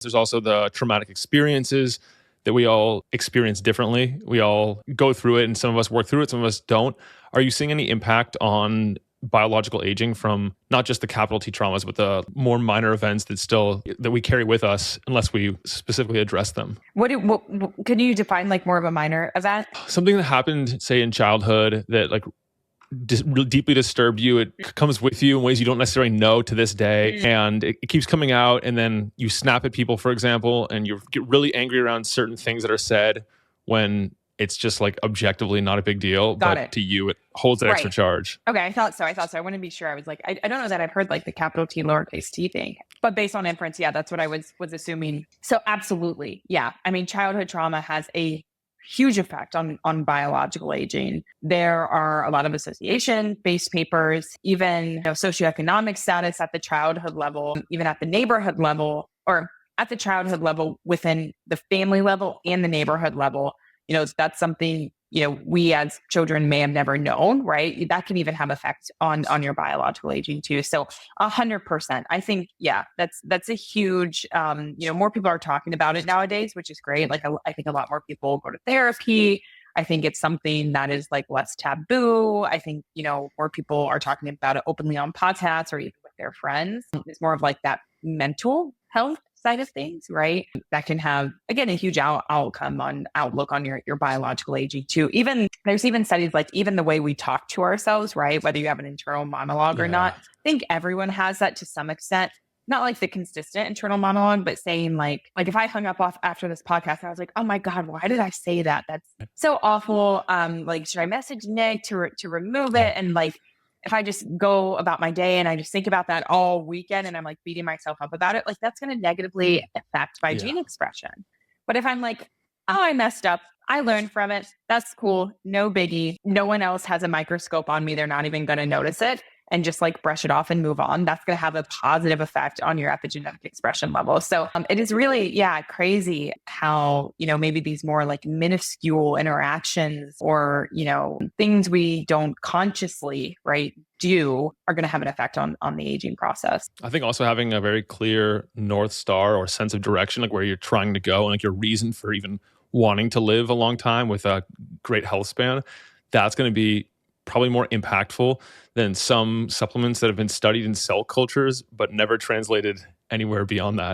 There's also the traumatic experiences that we all experience differently. We all go through it, and some of us work through it, some of us don't. Are you seeing any impact on biological aging from not just the capital T traumas, but the more minor events that we carry with us unless we specifically address them? What can you define like more of a minor event? Something that happened, say, in childhood that like really deeply disturbed you. It comes with you in ways you don't necessarily know to this day, and it keeps coming out. And then you snap at people, for example, and you get really angry around certain things that are said when it's just like objectively not a big deal, Got but it. to you it holds that extra Right. charge. Okay, I thought so. I want to be sure. I was like, I don't know that I've heard like the capital T lowercase t thing, but based on inference, yeah, that's what I was assuming. So absolutely, yeah. I mean, childhood trauma has a huge effect on biological aging. There are a lot of association-based papers, even socioeconomic status at the childhood level, even at the neighborhood level, or at the childhood level within the family level and the neighborhood level. That's something we as children may have never known, right? That can even have effect on your biological aging too. So 100%. I think, yeah, that's a huge, more people are talking about it nowadays, which is great. Like I think a lot more people go to therapy. I think it's something that is like less taboo. I think, more people are talking about it openly on podcasts or even with their friends. It's more of like that mental health side of things, right? That can have, again, a huge outcome on outlook on your biological aging too. There's even studies like even the way we talk to ourselves, right? Whether you have an internal monologue or not. I think everyone has that to some extent. Not like the consistent internal monologue, but saying like if I hung up off after this podcast, I was like, oh my God, why did I say that? That's so awful. Like, should I message Nick to remove it? And like, if I just go about my day and I just think about that all weekend and I'm like beating myself up about it, like that's going to negatively affect my gene expression. But if I'm like, oh, I messed up, I learned from it, that's cool, no biggie. No one else has a microscope on me. They're not even going to notice it, and just like brush it off and move on. That's going to have a positive effect on your epigenetic expression level. So it is really, crazy how, maybe these more like minuscule interactions or, things we don't consciously, right, do are going to have an effect on the aging process. I think also having a very clear North Star or sense of direction, like where you're trying to go and like your reason for even wanting to live a long time with a great health span, that's going to be probably more impactful than some supplements that have been studied in cell cultures but never translated anywhere beyond that.